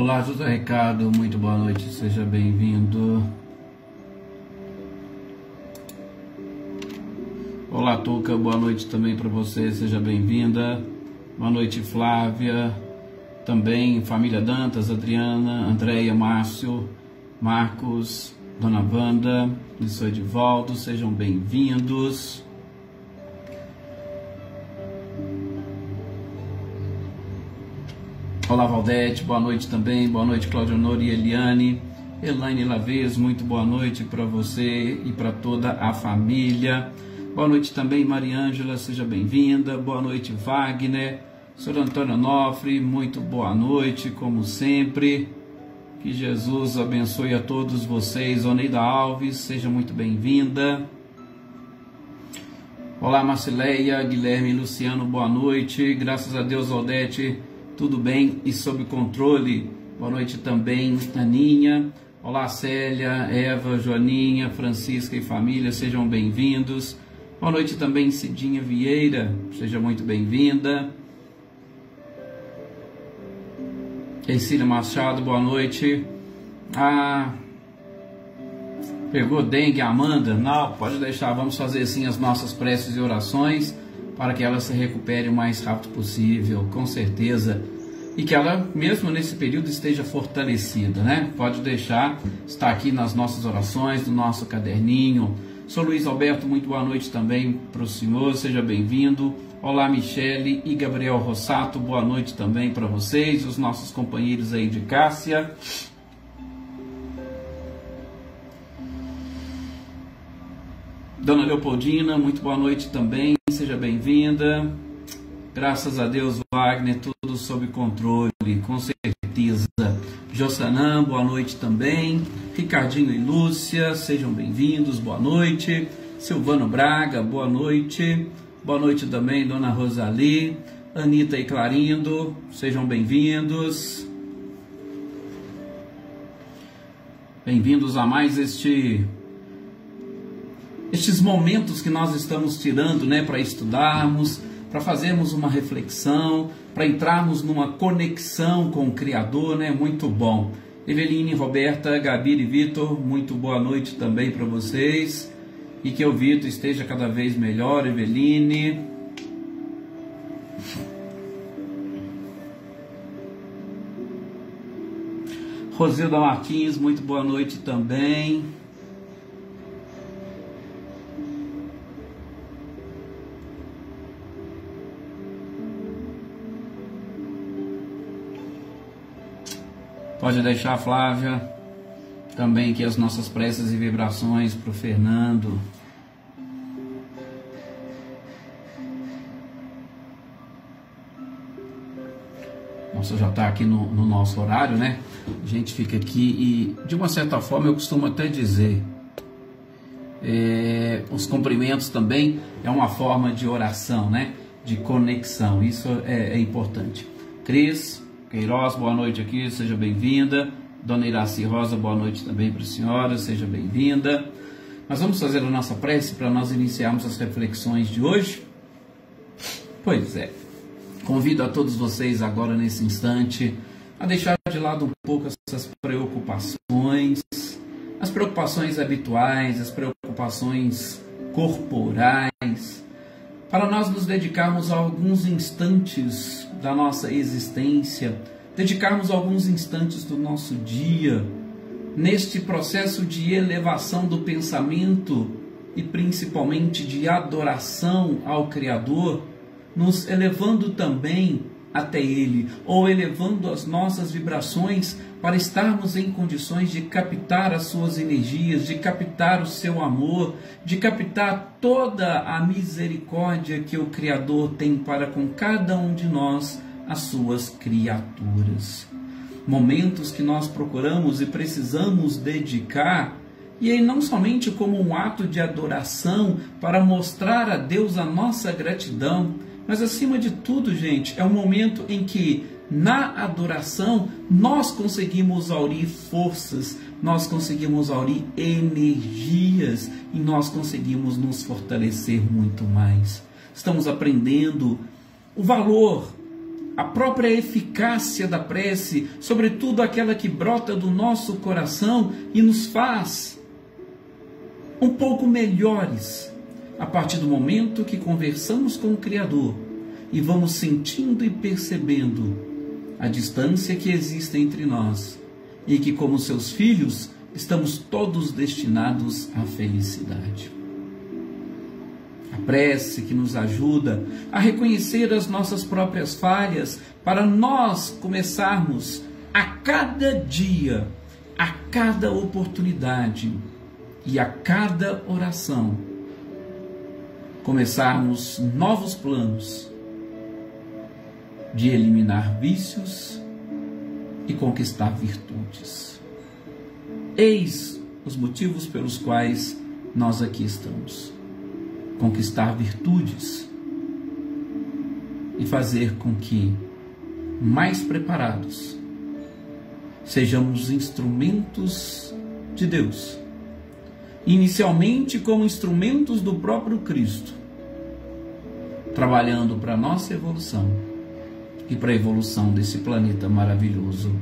Olá, José Ricardo, muito boa noite, seja bem-vindo. Olá, Tuca, boa noite também para você, seja bem-vinda. Boa noite, Flávia, também família Dantas, Adriana, Andréia, Márcio, Marcos, Dona Wanda, isso é Edivaldo, sejam bem-vindos. Olá, Valdete, boa noite também, boa noite, Cláudia Honor e Eliane. Elaine Lavez, muito boa noite para você e para toda a família. Boa noite também, Mariângela, seja bem-vinda. Boa noite, Wagner. Sr. Antônio Onofre, muito boa noite, como sempre. Que Jesus abençoe a todos vocês. Oneida Alves, seja muito bem-vinda. Olá, Marcileia, Guilherme e Luciano, boa noite. Graças a Deus, Valdete, tudo bem e sob controle. Boa noite também, Aninha. Olá, Célia, Eva, Joaninha, Francisca e família, sejam bem-vindos. Boa noite também, Cidinha Vieira, seja muito bem-vinda. Cecília Machado, boa noite. Pegou dengue, Amanda? Não, pode deixar, vamos fazer sim as nossas preces e orações para que ela se recupere o mais rápido possível, com certeza. E que ela, mesmo nesse período, esteja fortalecida, né? Pode deixar, está aqui nas nossas orações, no nosso caderninho. Sou Luiz Alberto, muito boa noite também para o senhor, seja bem-vindo. Olá, Michele e Gabriel Rossato, boa noite também para vocês, os nossos companheiros aí de Cássia. Dona Leopoldina, muito boa noite também, seja bem-vinda. Graças a Deus, Wagner, tudo sob controle, com certeza. Jossanã, boa noite também. Ricardinho e Lúcia, sejam bem-vindos, boa noite. Silvano Braga, boa noite. Boa noite também, Dona Rosali. Anitta e Clarindo, sejam bem-vindos. Bem-vindos a mais estes momentos que nós estamos tirando, né, para estudarmos, para fazermos uma reflexão, para entrarmos numa conexão com o Criador, né? Muito bom. Eveline, Roberta, Gabi e Vitor, muito boa noite também para vocês. E que o Vitor esteja cada vez melhor, Eveline. Rosilda Martins, muito boa noite também. Pode deixar, Flávia, também aqui as nossas preces e vibrações para o Fernando. Nossa, já está aqui no nosso horário, né? A gente fica aqui e, de uma certa forma, eu costumo até dizer, os cumprimentos também é uma forma de oração, né? De conexão, isso é importante. Cris Queiroz, boa noite aqui, seja bem-vinda. Dona Iraci Rosa, boa noite também para a senhora, seja bem-vinda. Nós vamos fazer a nossa prece para nós iniciarmos as reflexões de hoje? Pois é, convido a todos vocês agora nesse instante a deixar de lado um pouco essas preocupações, as preocupações habituais, as preocupações corporais, para nós nos dedicarmos a alguns instantes da nossa existência, dedicarmos alguns instantes do nosso dia, neste processo de elevação do pensamento e principalmente de adoração ao Criador, nos elevando também até Ele, ou elevando as nossas vibrações para estarmos em condições de captar as suas energias, de captar o seu amor, de captar toda a misericórdia que o Criador tem para com cada um de nós, as suas criaturas. Momentos que nós procuramos e precisamos dedicar, e aí não somente como um ato de adoração para mostrar a Deus a nossa gratidão, mas acima de tudo, gente, é um momento em que na adoração nós conseguimos aurir forças, nós conseguimos aurir energias e nós conseguimos nos fortalecer muito mais. Estamos aprendendo o valor, a própria eficácia da prece, sobretudo aquela que brota do nosso coração e nos faz um pouco melhores a partir do momento que conversamos com o Criador e vamos sentindo e percebendo a distância que existe entre nós e que, como seus filhos, estamos todos destinados à felicidade. A prece que nos ajuda a reconhecer as nossas próprias falhas para nós começarmos a cada dia, a cada oportunidade e a cada oração, começarmos novos planos de eliminar vícios e conquistar virtudes. Eis os motivos pelos quais nós aqui estamos. Conquistar virtudes e fazer com que, mais preparados, sejamos instrumentos de Deus, inicialmente como instrumentos do próprio Cristo, trabalhando para a nossa evolução e para a evolução desse planeta maravilhoso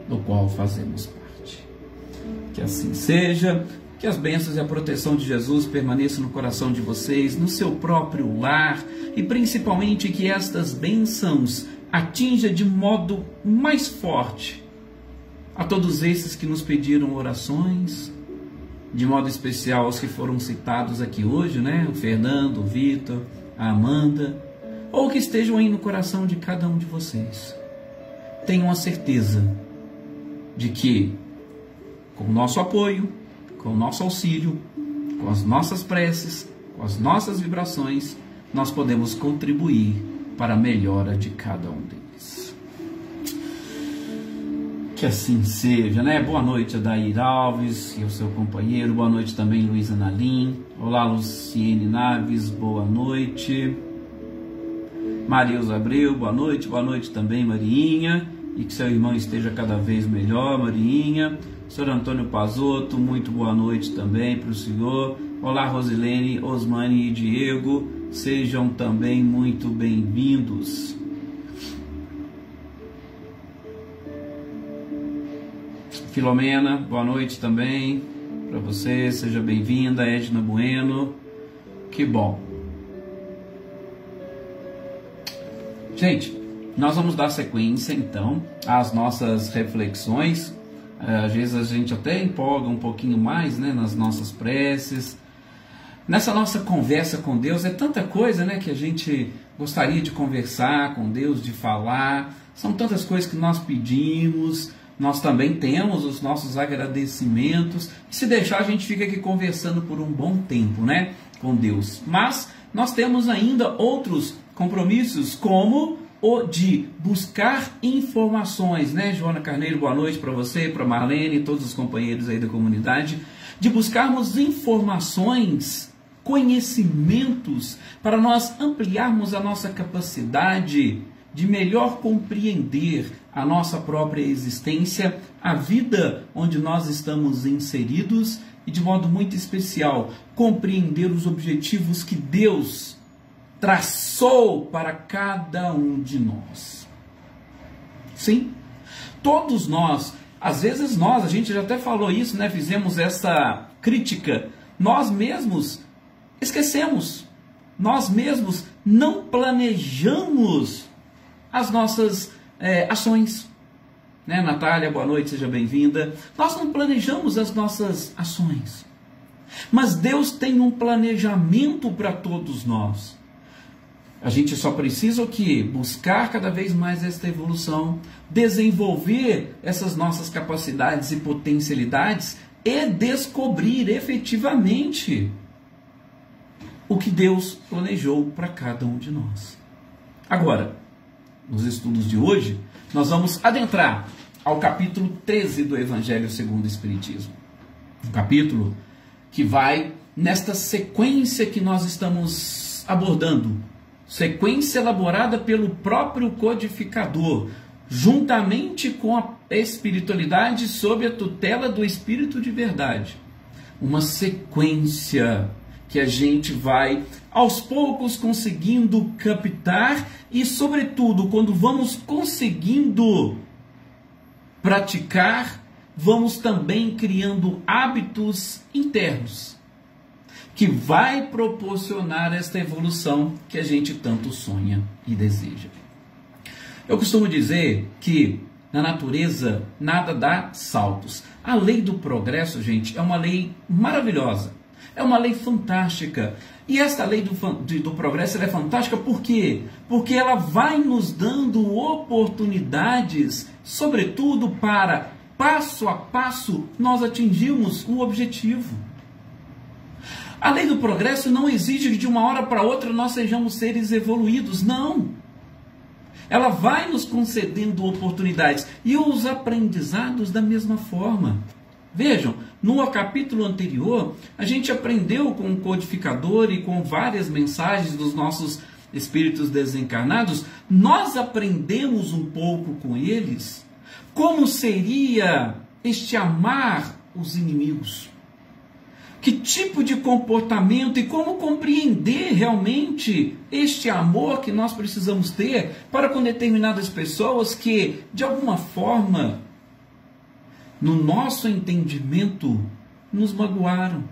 do qual fazemos parte. Que assim seja. Que as bênçãos e a proteção de Jesus permaneçam no coração de vocês, no seu próprio lar, e principalmente que estas bênçãos atinjam de modo mais forte a todos esses que nos pediram orações, de modo especial aos que foram citados aqui hoje, né? O Fernando, o Vitor, a Amanda, ou que estejam aí no coração de cada um de vocês. Tenham a certeza de que, com o nosso apoio, com o nosso auxílio, com as nossas preces, com as nossas vibrações, nós podemos contribuir para a melhora de cada um deles. Que assim seja, né? Boa noite, Adair Alves e o seu companheiro. Boa noite também, Luísa Nalim. Olá, Luciene Naves. Boa noite. Marilza Abreu. Boa noite. Boa noite também, Mariinha. E que seu irmão esteja cada vez melhor, Mariinha. Senhor Antônio Pazotto, muito boa noite também para o senhor. Olá, Rosilene, Osmane e Diego, sejam também muito bem-vindos. Filomena, boa noite também para você, seja bem-vinda. Edna Bueno, que bom. Gente, nós vamos dar sequência então às nossas reflexões. Às vezes a gente até empolga um pouquinho mais, né, nas nossas preces. Nessa nossa conversa com Deus, é tanta coisa, né, que a gente gostaria de conversar com Deus, de falar. São tantas coisas que nós pedimos. Nós também temos os nossos agradecimentos. E se deixar, a gente fica aqui conversando por um bom tempo, né, com Deus. Mas nós temos ainda outros compromissos, como o de buscar informações, né, Joana Carneiro, boa noite para você, para Marlene e todos os companheiros aí da comunidade, de buscarmos informações, conhecimentos, para nós ampliarmos a nossa capacidade de melhor compreender a nossa própria existência, a vida onde nós estamos inseridos e, de modo muito especial, compreender os objetivos que Deus traçou para cada um de nós. Sim, todos nós, às vezes a gente já até falou isso, né? Fizemos essa crítica, nós mesmos esquecemos, nós mesmos não planejamos as nossas ações. Né, Natália, boa noite, seja bem-vinda. Nós não planejamos as nossas ações, mas Deus tem um planejamento para todos nós. A gente só precisa o quê? Buscar cada vez mais esta evolução, desenvolver essas nossas capacidades e potencialidades e descobrir efetivamente o que Deus planejou para cada um de nós. Agora, nos estudos de hoje, nós vamos adentrar ao capítulo 13 do Evangelho segundo o Espiritismo. Um capítulo que vai nesta sequência que nós estamos abordando, sequência elaborada pelo próprio codificador, juntamente com a espiritualidade sob a tutela do Espírito de Verdade. Uma sequência que a gente vai aos poucos conseguindo captar e, sobretudo, quando vamos conseguindo praticar, vamos também criando hábitos internos que vai proporcionar esta evolução que a gente tanto sonha e deseja. Eu costumo dizer que na natureza nada dá saltos. A lei do progresso, gente, é uma lei maravilhosa. É uma lei fantástica. E esta lei do progresso ela é fantástica por quê? Porque ela vai nos dando oportunidades, sobretudo para, passo a passo, nós atingirmos o objetivo. A lei do progresso não exige que de uma hora para outra nós sejamos seres evoluídos, não. Ela vai nos concedendo oportunidades e os aprendizados da mesma forma. Vejam, no capítulo anterior, a gente aprendeu com o codificador e com várias mensagens dos nossos espíritos desencarnados, nós aprendemos um pouco com eles como seria este amar os inimigos. Que tipo de comportamento e como compreender realmente este amor que nós precisamos ter para com determinadas pessoas que, de alguma forma, no nosso entendimento, nos magoaram,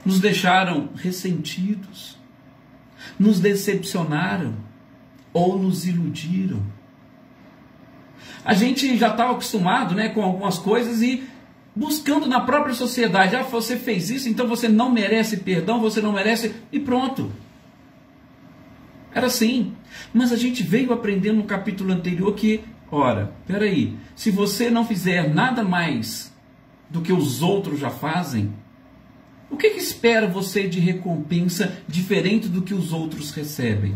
nos deixaram ressentidos, nos decepcionaram ou nos iludiram. A gente já está acostumado, né, com algumas coisas e buscando na própria sociedade, você fez isso, então você não merece perdão, você não merece, e pronto. Era assim. Mas a gente veio aprendendo no capítulo anterior que, ora, peraí, se você não fizer nada mais do que os outros já fazem, o que espera você de recompensa diferente do que os outros recebem?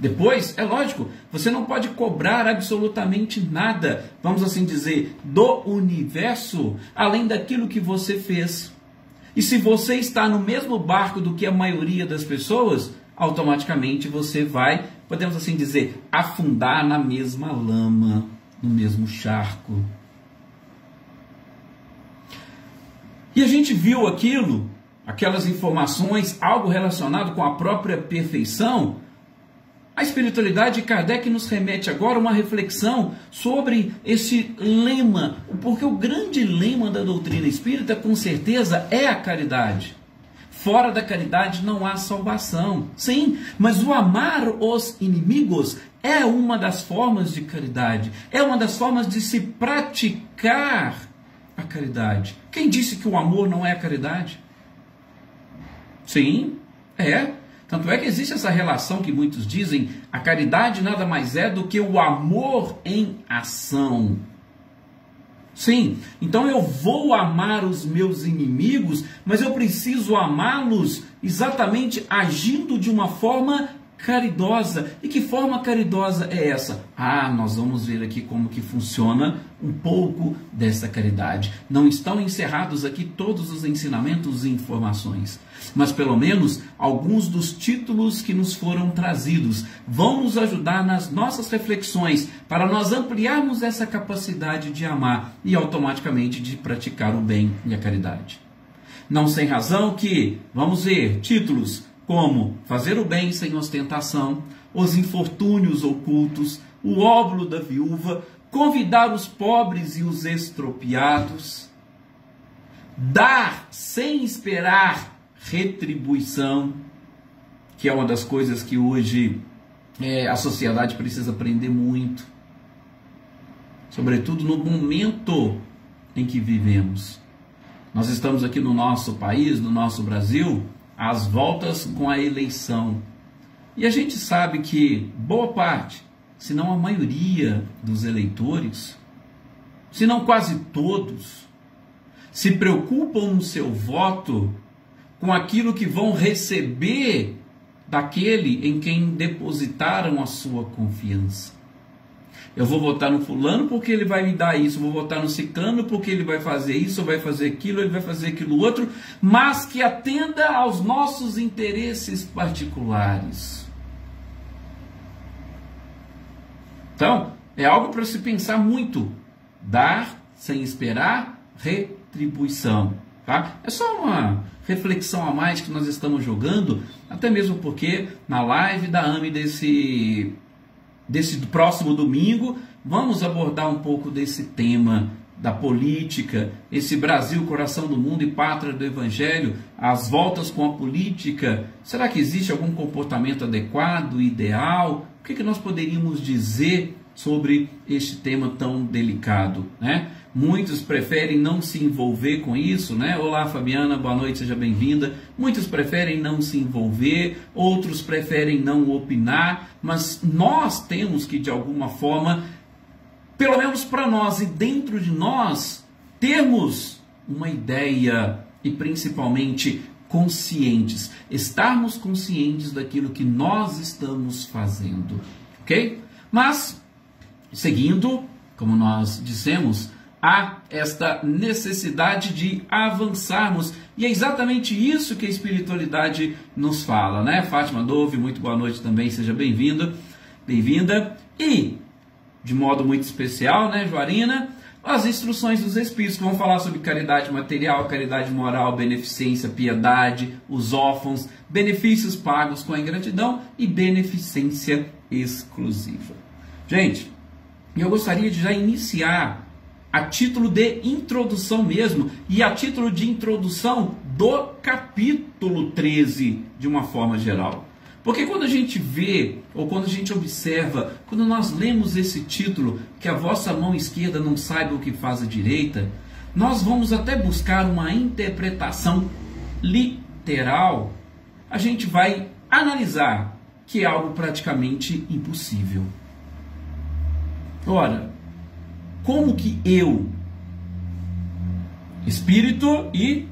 Depois, é lógico, você não pode cobrar absolutamente nada, vamos assim dizer, do universo, além daquilo que você fez. E se você está no mesmo barco do que a maioria das pessoas, automaticamente você vai, podemos assim dizer, afundar na mesma lama, no mesmo charco. E a gente viu aquilo, aquelas informações, algo relacionado com a própria perfeição. A espiritualidade de Kardec nos remete agora a uma reflexão sobre esse lema, porque o grande lema da doutrina espírita, com certeza, é a caridade. Fora da caridade não há salvação. Sim, mas o amar os inimigos é uma das formas de caridade, é uma das formas de se praticar a caridade. Quem disse que o amor não é a caridade? Sim, é. Tanto é que existe essa relação que muitos dizem, a caridade nada mais é do que o amor em ação. Sim, então eu vou amar os meus inimigos, mas eu preciso amá-los exatamente agindo de uma forma caridosa. E que forma caridosa é essa? Nós vamos ver aqui como que funciona um pouco dessa caridade. Não estão encerrados aqui todos os ensinamentos e informações, mas pelo menos alguns dos títulos que nos foram trazidos vão nos ajudar nas nossas reflexões para nós ampliarmos essa capacidade de amar e automaticamente de praticar o bem e a caridade. Não sem razão que, vamos ver, títulos como fazer o bem sem ostentação, os infortúnios ocultos, o óbolo da viúva, convidar os pobres e os estropiados, dar sem esperar retribuição, que é uma das coisas que hoje a sociedade precisa aprender muito, sobretudo no momento em que vivemos. Nós estamos aqui no nosso país, no nosso Brasil, às voltas com a eleição. E a gente sabe que boa parte, se não a maioria dos eleitores, se não quase todos, se preocupam no seu voto com aquilo que vão receber daquele em quem depositaram a sua confiança. Eu vou votar no fulano porque ele vai me dar isso, vou votar no ciclano porque ele vai fazer isso, ou vai fazer aquilo, ele vai fazer aquilo outro, mas que atenda aos nossos interesses particulares. Então, é algo para se pensar muito. Dar sem esperar retribuição. tá? É só uma reflexão a mais que nós estamos jogando, até mesmo porque na live da AME desse próximo domingo, vamos abordar um pouco desse tema da política, esse Brasil, coração do mundo e pátria do Evangelho, as voltas com a política. Será que existe algum comportamento adequado, ideal? O que nós poderíamos dizer sobre este tema tão delicado, né? Muitos preferem não se envolver com isso, né? Olá, Fabiana, boa noite, seja bem-vinda. Muitos preferem não se envolver, outros preferem não opinar, mas nós temos que, de alguma forma, pelo menos para nós e dentro de nós, termos uma ideia e principalmente conscientes, estarmos conscientes daquilo que nós estamos fazendo, ok? Mas, seguindo, como nós dissemos, há esta necessidade de avançarmos, e é exatamente isso que a espiritualidade nos fala, né? Fátima Dove, muito boa noite também, seja bem-vinda, e de modo muito especial, né, Joarina, as instruções dos Espíritos, que vão falar sobre caridade material, caridade moral, beneficência, piedade, os órfãos, benefícios pagos com a ingratidão e beneficência exclusiva. Gente, eu gostaria de já iniciar a título de introdução mesmo, e a título de introdução do capítulo 13, de uma forma geral. Porque quando a gente vê, ou quando a gente observa, quando nós lemos esse título, que a vossa mão esquerda não saiba o que faz a direita, nós vamos até buscar uma interpretação literal, a gente vai analisar que é algo praticamente impossível. Ora, como que eu, espírito e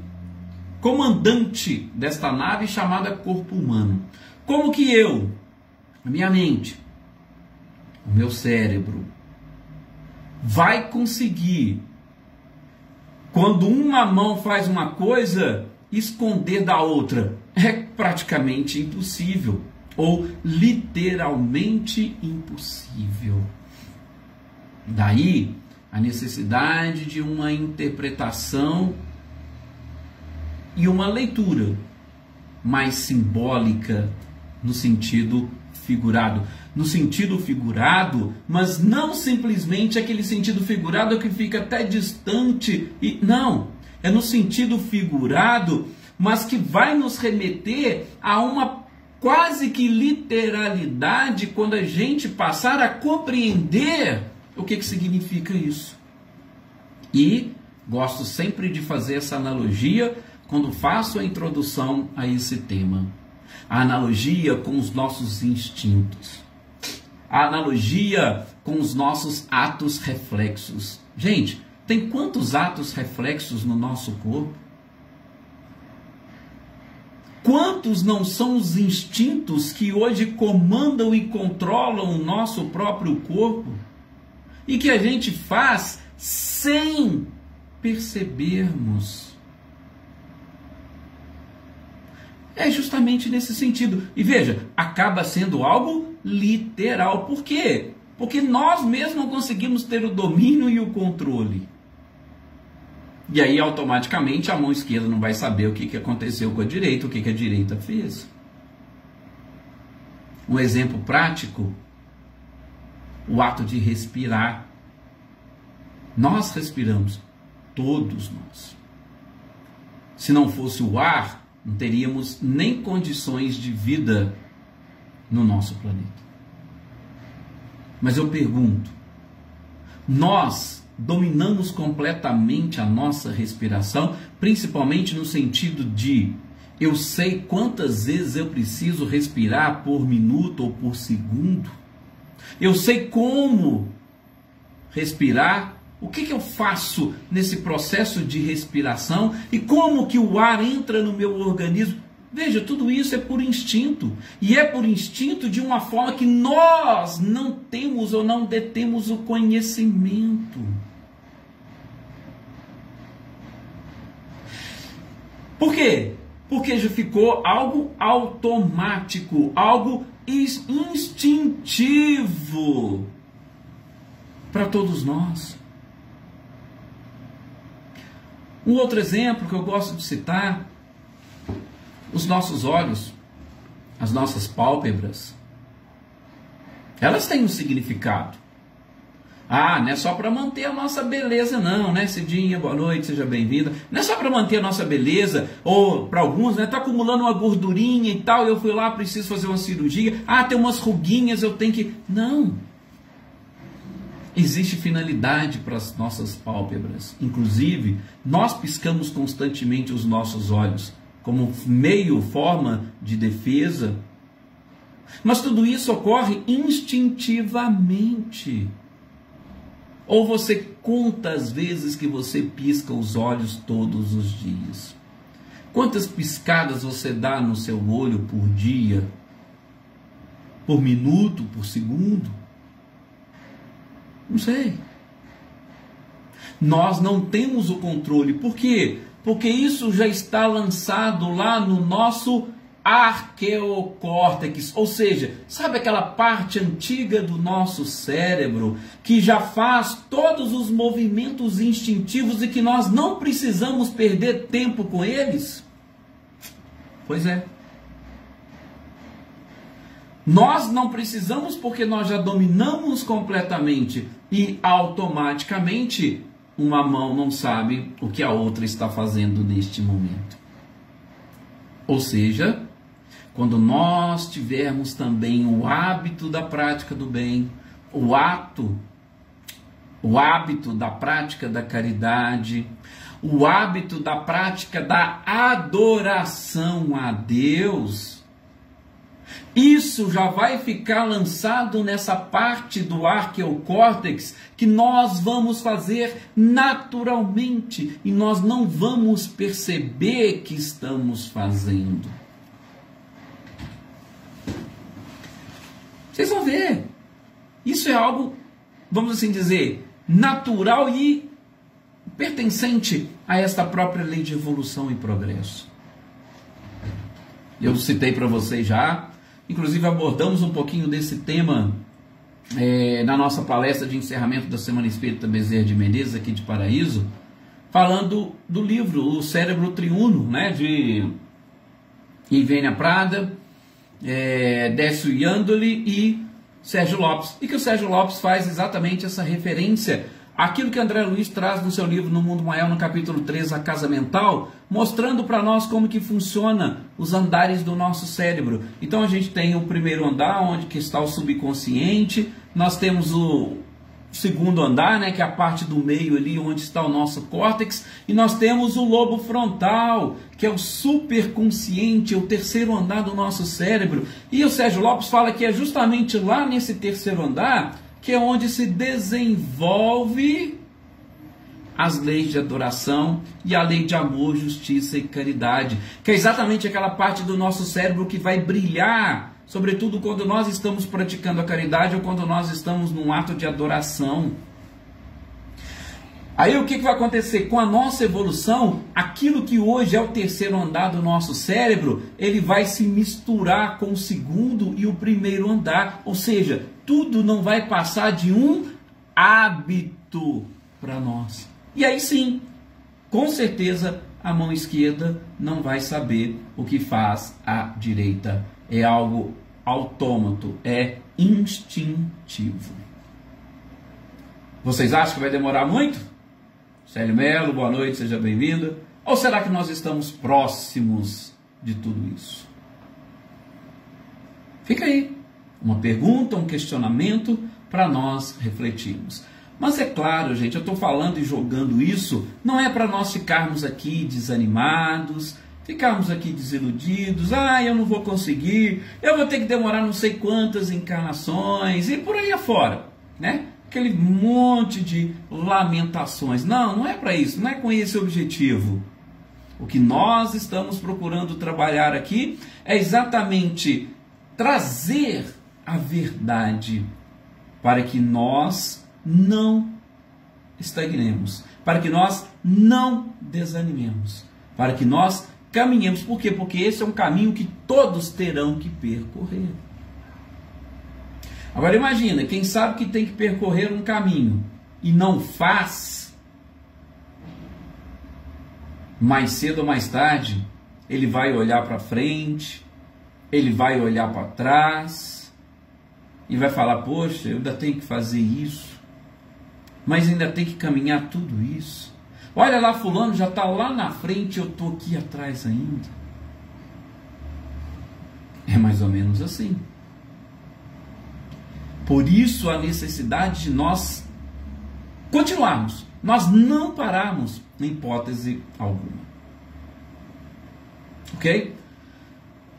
comandante desta nave chamada corpo humano, como que eu, a minha mente, o meu cérebro, vai conseguir, quando uma mão faz uma coisa, esconder da outra? É praticamente impossível, ou literalmente impossível. Daí a necessidade de uma interpretação e uma leitura mais simbólica, no sentido figurado. No sentido figurado, mas não simplesmente aquele sentido figurado que fica até distante. Não, é no sentido figurado, mas que vai nos remeter a uma quase que literalidade quando a gente passar a compreender o que significa isso. E gosto sempre de fazer essa analogia quando faço a introdução a esse tema. A analogia com os nossos instintos. A analogia com os nossos atos reflexos. Gente, tem quantos atos reflexos no nosso corpo? Quantos não são os instintos que hoje comandam e controlam o nosso próprio corpo? E que a gente faz sem percebermos. É justamente nesse sentido. E veja, acaba sendo algo literal. Por quê? Porque nós mesmos não conseguimos ter o domínio e o controle. E aí, automaticamente, a mão esquerda não vai saber o que aconteceu com a direita, o que a direita fez. Um exemplo prático, o ato de respirar. Nós respiramos, todos nós. Se não fosse o ar, não teríamos nem condições de vida no nosso planeta. Mas eu pergunto, nós dominamos completamente a nossa respiração, principalmente no sentido de eu sei quantas vezes eu preciso respirar por minuto ou por segundo? Eu sei como respirar? O que eu faço nesse processo de respiração e como que o ar entra no meu organismo? Veja, tudo isso é por instinto. E é por instinto de uma forma que nós não temos ou não detemos o conhecimento. Por quê? Porque já ficou algo automático, algo instintivo para todos nós. Um outro exemplo que eu gosto de citar, os nossos olhos, as nossas pálpebras, elas têm um significado. Ah, não é só para manter a nossa beleza não, né? Cidinha, boa noite, seja bem-vinda. Não é só para manter a nossa beleza, ou para alguns, né? Tá acumulando uma gordurinha e tal, eu fui lá, preciso fazer uma cirurgia. Ah, tem umas ruguinhas, eu tenho que... Não. Existe finalidade para as nossas pálpebras. Inclusive, nós piscamos constantemente os nossos olhos, como meio, forma de defesa. Mas tudo isso ocorre instintivamente. Ou você conta as vezes que você pisca os olhos todos os dias? Quantas piscadas você dá no seu olho por dia? Por minuto, por segundo? Não sei. Nós não temos o controle. Por quê? Porque isso já está lançado lá no nosso arqueocórtex, ou seja, sabe aquela parte antiga do nosso cérebro que já faz todos os movimentos instintivos e que nós não precisamos perder tempo com eles? Pois é. Nós não precisamos porque nós já dominamos completamente e automaticamente uma mão não sabe o que a outra está fazendo neste momento. Ou seja, quando nós tivermos também o hábito da prática do bem, o hábito da prática da caridade, o hábito da prática da adoração a Deus, isso já vai ficar lançado nessa parte do arqueocórtex que nós vamos fazer naturalmente e nós não vamos perceber que estamos fazendo. Vocês vão ver. Isso é algo, vamos assim dizer, natural e pertencente a esta própria lei de evolução e progresso. Eu citei para vocês já, inclusive abordamos um pouquinho desse tema na nossa palestra de encerramento da Semana Espírita Bezerra de Menezes, aqui de Paraíso, falando do livro O Cérebro Triuno, né, de Ivênia Prada, Décio Iandoli e Sérgio Lopes, e que o Sérgio Lopes faz exatamente essa referência àquilo que André Luiz traz no seu livro No Mundo Maior, no capítulo 3, A Casa Mental, mostrando para nós como que funciona os andares do nosso cérebro. Então a gente tem o primeiro andar, onde que está o subconsciente, nós temos o segundo andar, né, que é a parte do meio ali, onde está o nosso córtex, e nós temos o lobo frontal, que é o superconsciente, o terceiro andar do nosso cérebro. E o Sérgio Lopes fala que é justamente lá nesse terceiro andar que é onde se desenvolve as leis de adoração e a lei de amor, justiça e caridade, que é exatamente aquela parte do nosso cérebro que vai brilhar, sobretudo quando nós estamos praticando a caridade ou quando nós estamos num ato de adoração. Aí o que vai acontecer? Com a nossa evolução, aquilo que hoje é o terceiro andar do nosso cérebro, ele vai se misturar com o segundo e o primeiro andar, ou seja, tudo não vai passar de um hábito para nós. E aí sim, com certeza a mão esquerda não vai saber o que faz a direita. É algo autômato, é instintivo. Vocês acham que vai demorar muito? Célio Melo, boa noite, seja bem-vinda. Ou será que nós estamos próximos de tudo isso? Fica aí uma pergunta, um questionamento para nós refletirmos. Mas é claro, gente, eu estou falando e jogando isso, não é para nós ficarmos aqui desanimados, ficarmos aqui desiludidos, eu não vou conseguir, eu vou ter que demorar não sei quantas encarnações e por aí afora, né? Aquele monte de lamentações. Não, não é para isso, não é com esse objetivo. O que nós estamos procurando trabalhar aqui é exatamente trazer a verdade para que nós não estagnemos, para que nós não desanimemos, para que nós caminhemos. Por quê? Porque esse é um caminho que todos terão que percorrer. Agora imagina, quem sabe que tem que percorrer um caminho e não faz, mais cedo ou mais tarde, ele vai olhar para frente, ele vai olhar para trás e vai falar: poxa, eu ainda tenho que fazer isso, mas ainda tenho que caminhar tudo isso. Olha lá, fulano já está lá na frente, eu estou aqui atrás ainda. É mais ou menos assim. Por isso a necessidade de nós continuarmos, nós não pararmos em hipótese alguma. Ok?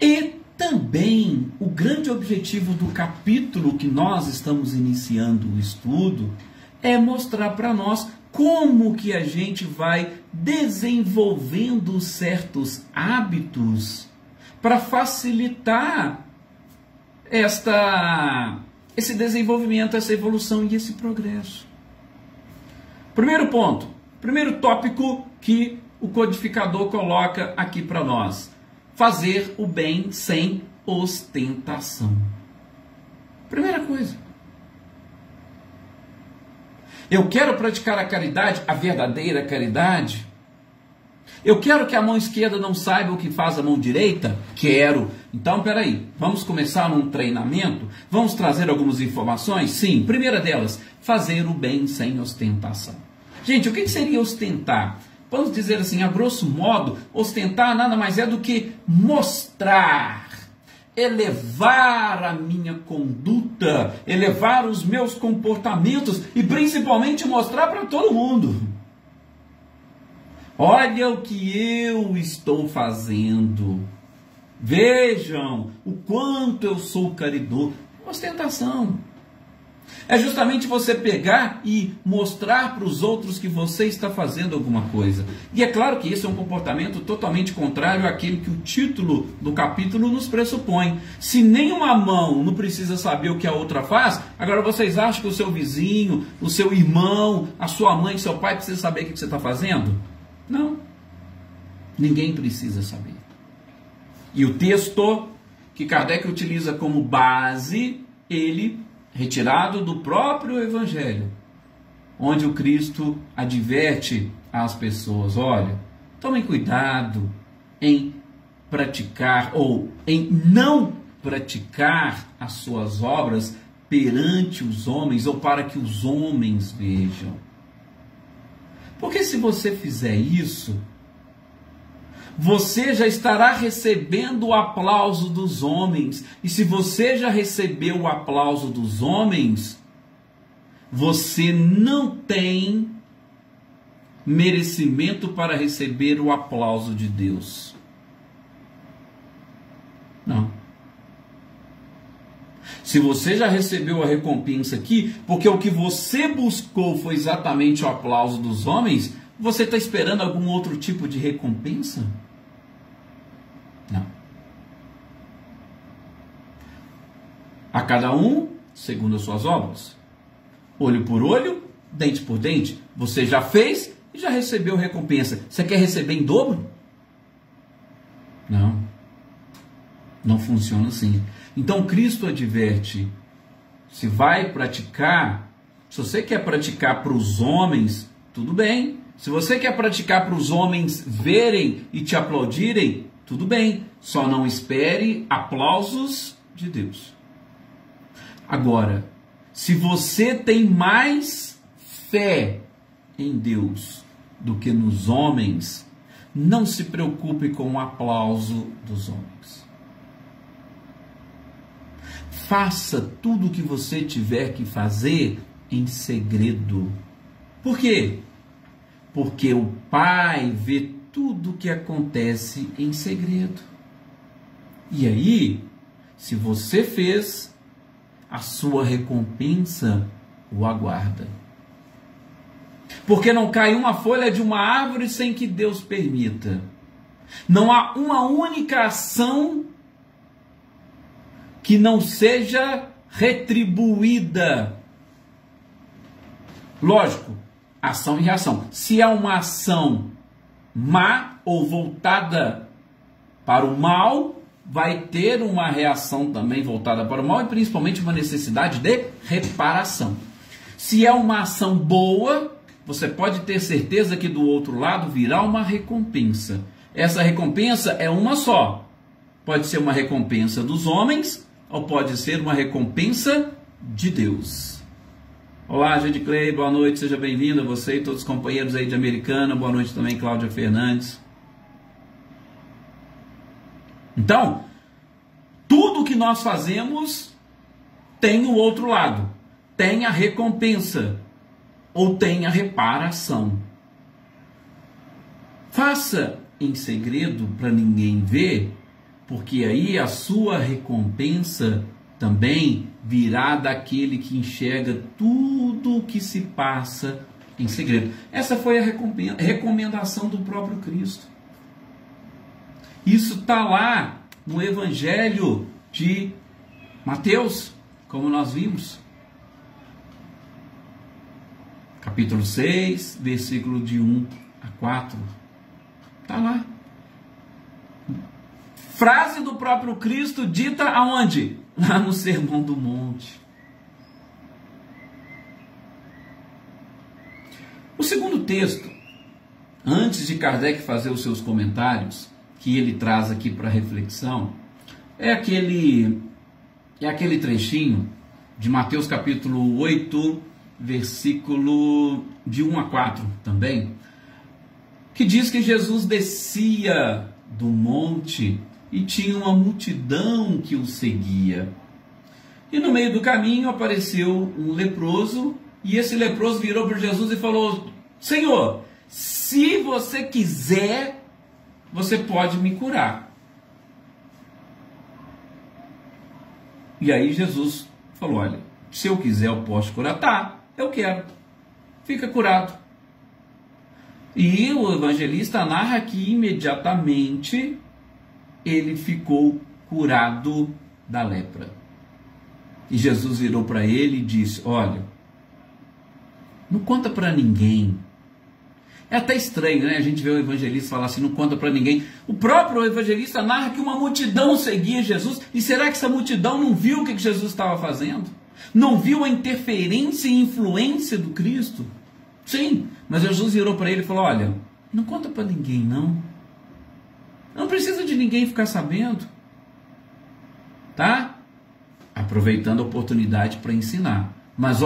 E também o grande objetivo do capítulo que nós estamos iniciando o estudo é mostrar para nós como que a gente vai desenvolvendo certos hábitos para facilitar esse desenvolvimento, essa evolução e esse progresso. Primeiro ponto, primeiro tópico que o codificador coloca aqui para nós: fazer o bem sem ostentação. Primeira coisa. Eu quero praticar a caridade, a verdadeira caridade. Eu quero que a mão esquerda não saiba o que faz a mão direita? Quero. Então, peraí, vamos começar um treinamento? Vamos trazer algumas informações? Sim. Primeira delas, fazer o bem sem ostentação. Gente, o que seria ostentar? Vamos dizer assim, a grosso modo, ostentar nada mais é do que mostrar, elevar a minha conduta, elevar os meus comportamentos e principalmente mostrar para todo mundo: olha o que eu estou fazendo, vejam o quanto eu sou caridoso. Ostentação é justamente você pegar e mostrar para os outros que você está fazendo alguma coisa. E é claro que esse é um comportamento totalmente contrário àquele que o título do capítulo nos pressupõe. Se nenhuma mão não precisa saber o que a outra faz, agora vocês acham que o seu vizinho, o seu irmão, a sua mãe, seu pai precisa saber o que você está fazendo? Não. Ninguém precisa saber. E o texto que Kardec utiliza como base, ele retirado do próprio Evangelho, onde o Cristo adverte às pessoas: olha, tomem cuidado em praticar ou em não praticar as suas obras perante os homens ou para que os homens vejam. Porque se você fizer isso, você já estará recebendo o aplauso dos homens. E se você já recebeu o aplauso dos homens, você não tem merecimento para receber o aplauso de Deus. Não. Se você já recebeu a recompensa aqui, porque o que você buscou foi exatamente o aplauso dos homens, você está esperando algum outro tipo de recompensa? Não. A cada um segundo as suas obras. Olho por olho, dente por dente. Você já fez e já recebeu recompensa. Você quer receber em dobro? Não. Não funciona assim. Então Cristo adverte: se vai praticar, se você quer praticar para os homens, tudo bem. Se você quer praticar para os homens verem e te aplaudirem, tudo bem, só não espere aplausos de Deus. Agora, se você tem mais fé em Deus do que nos homens, não se preocupe com o aplauso dos homens. Faça tudo o que você tiver que fazer em segredo. Por quê? Porque o Pai vê tudo o que acontece em segredo. E aí, se você fez, a sua recompensa o aguarda. Porque não cai uma folha de uma árvore sem que Deus permita. Não há uma única ação que não seja retribuída. Lógico, ação e reação. Se é uma ação má ou voltada para o mal, vai ter uma reação também voltada para o mal e principalmente uma necessidade de reparação. Se é uma ação boa, você pode ter certeza que do outro lado virá uma recompensa. Essa recompensa é uma só. Pode ser uma recompensa dos homens ou pode ser uma recompensa de Deus. Olá, Jade Clay, boa noite, seja bem-vindo, você e todos os companheiros aí de Americana, boa noite também, Cláudia Fernandes. Então, tudo que nós fazemos tem o outro lado, tem a recompensa ou tem a reparação. Faça em segredo para ninguém ver, porque aí a sua recompensa também virá daquele que enxerga tudo o que se passa em segredo. Essa foi a recomendação do próprio Cristo. Isso está lá no Evangelho de Mateus, como nós vimos. Capítulo 6, versículo de 1 a 4. Está lá. Frase do próprio Cristo dita aonde? Lá no Sermão do Monte. O segundo texto, antes de Kardec fazer os seus comentários, que ele traz aqui para reflexão, é aquele trechinho de Mateus capítulo 8, versículo de 1 a 4 também, que diz que Jesus descia do monte e tinha uma multidão que o seguia. E no meio do caminho apareceu um leproso, e esse leproso virou para Jesus e falou: Senhor, se você quiser, você pode me curar. E aí Jesus falou: olha, se eu quiser eu posso curar. Tá, eu quero. Fica curado. E o evangelista narra que imediatamente ele ficou curado da lepra. E Jesus virou para ele e disse: olha, não conta para ninguém. É até estranho, né? A gente vê o evangelista falar assim, não conta para ninguém. O próprio evangelista narra que uma multidão seguia Jesus. E será que essa multidão não viu o que Jesus estava fazendo? Não viu a interferência e influência do Cristo? Sim, mas Jesus virou para ele e falou: olha, não conta para ninguém não. Não precisa de ninguém ficar sabendo. Tá? Aproveitando a oportunidade para ensinar. Mas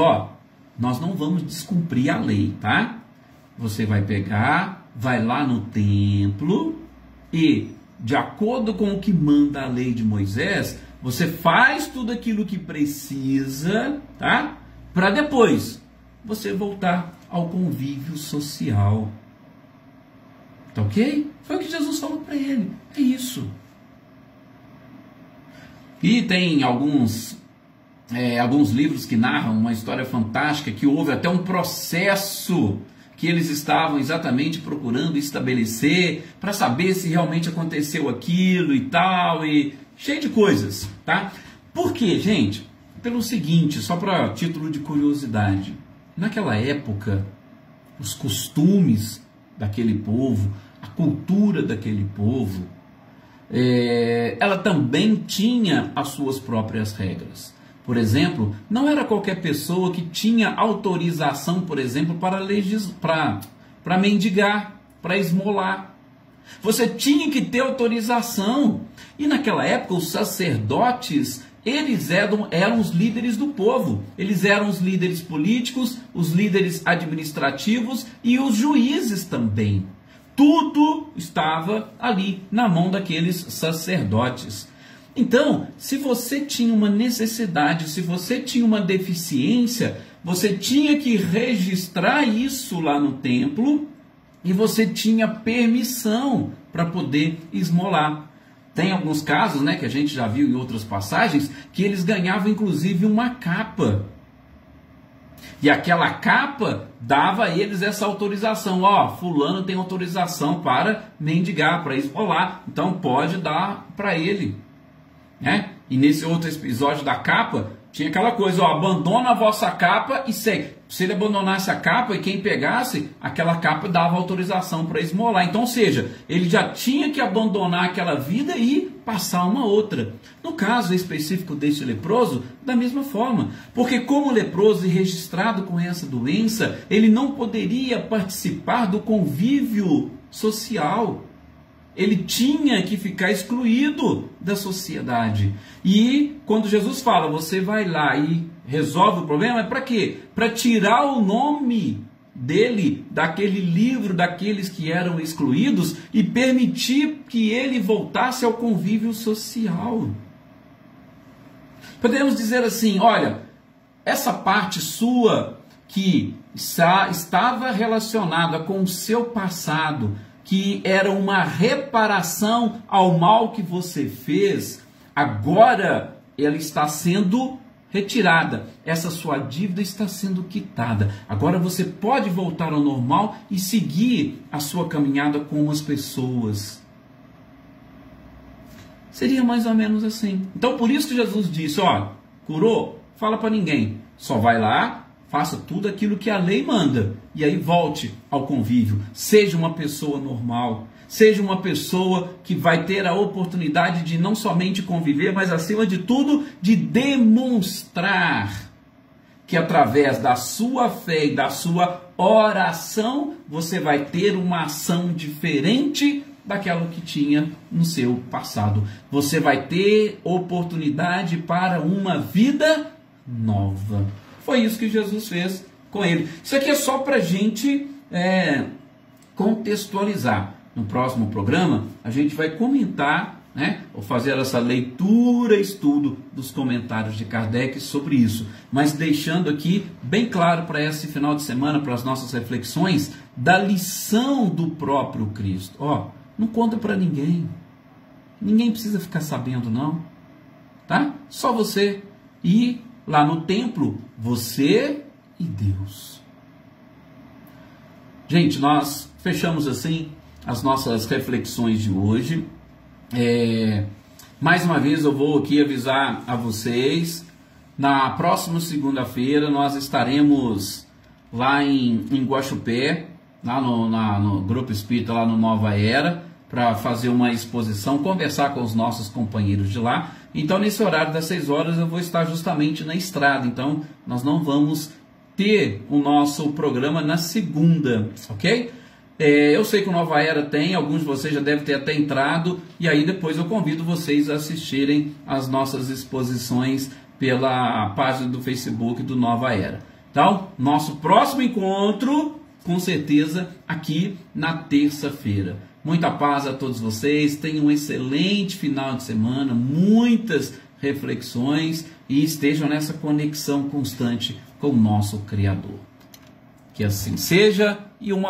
nós não vamos descumprir a lei, tá? Você vai pegar, vai lá no templo e, de acordo com o que manda a lei de Moisés, você faz tudo aquilo que precisa, tá? Para depois você voltar ao convívio social. Tá ok? Foi o que Jesus falou para ele. É isso. E tem alguns livros que narram uma história fantástica, que houve até um processo que eles estavam exatamente procurando estabelecer para saber se realmente aconteceu aquilo e tal, e cheio de coisas, tá? Por quê, gente? Pelo seguinte, só para título de curiosidade, naquela época, os costumes daquele povo, a cultura daquele povo, ela também tinha as suas próprias regras. Por exemplo, não era qualquer pessoa que tinha autorização, por exemplo, para mendigar, para esmolar. Você tinha que ter autorização. E naquela época, os sacerdotes, eles eram os líderes do povo. Eles eram os líderes políticos, os líderes administrativos e os juízes também. Tudo estava ali na mão daqueles sacerdotes. Então, se você tinha uma necessidade, se você tinha uma deficiência, você tinha que registrar isso lá no templo e você tinha permissão para poder esmolar. Tem alguns casos, né, que a gente já viu em outras passagens, que eles ganhavam inclusive uma capa. E aquela capa dava a eles essa autorização. Fulano tem autorização para mendigar, para esmolar, então pode dar para ele. E nesse outro episódio da capa, Tinha aquela coisa, ó, abandona a vossa capa e segue. Se ele abandonasse a capa e quem pegasse, aquela capa dava autorização para esmolar. Então, ou seja, ele já tinha que abandonar aquela vida e passar uma outra. No caso específico deste leproso, da mesma forma. Porque como leproso e registrado com essa doença, ele não poderia participar do convívio social. Ele tinha que ficar excluído da sociedade. E quando Jesus fala, você vai lá e resolve o problema, é para quê? Para tirar o nome dele daquele livro daqueles que eram excluídos e permitir que ele voltasse ao convívio social. Podemos dizer assim, olha, essa parte sua que estava relacionada com o seu passado, que era uma reparação ao mal que você fez, agora ela está sendo retirada. Essa sua dívida está sendo quitada. Agora você pode voltar ao normal e seguir a sua caminhada com as pessoas. Seria mais ou menos assim. Então por isso que Jesus disse, ó, curou? Fala para ninguém. Só vai lá, faça tudo aquilo que a lei manda. E aí volte ao convívio. Seja uma pessoa normal. Seja uma pessoa que vai ter a oportunidade de não somente conviver, mas acima de tudo, de demonstrar que através da sua fé e da sua oração, você vai ter uma ação diferente daquela que tinha no seu passado. Você vai ter oportunidade para uma vida nova. Foi isso que Jesus fez com ele. Isso aqui é só para a gente contextualizar. No próximo programa, a gente vai comentar, né, ou fazer essa leitura, estudo dos comentários de Kardec sobre isso. Mas deixando aqui bem claro para esse final de semana, para as nossas reflexões, da lição do próprio Cristo. Ó, não conta para ninguém. Ninguém precisa ficar sabendo, não. Tá? Só você. E lá no templo, você e Deus. Gente, nós fechamos assim as nossas reflexões de hoje. Mais uma vez eu vou aqui avisar a vocês, na próxima segunda-feira nós estaremos lá em Guaxupé, lá no Grupo Espírita, lá no Nova Era, para fazer uma exposição, conversar com os nossos companheiros de lá. Então nesse horário das 6 horas eu vou estar justamente na estrada, então nós não vamos ter o nosso programa na segunda, ok? Eu sei que o Nova Era tem, alguns de vocês já devem ter até entrado, e aí depois eu convido vocês a assistirem as nossas exposições pela página do Facebook do Nova Era. Então, nosso próximo encontro, com certeza, aqui na terça-feira. Muita paz a todos vocês, tenham um excelente final de semana, muitas reflexões e estejam nessa conexão constante com o nosso Criador. Que assim seja e uma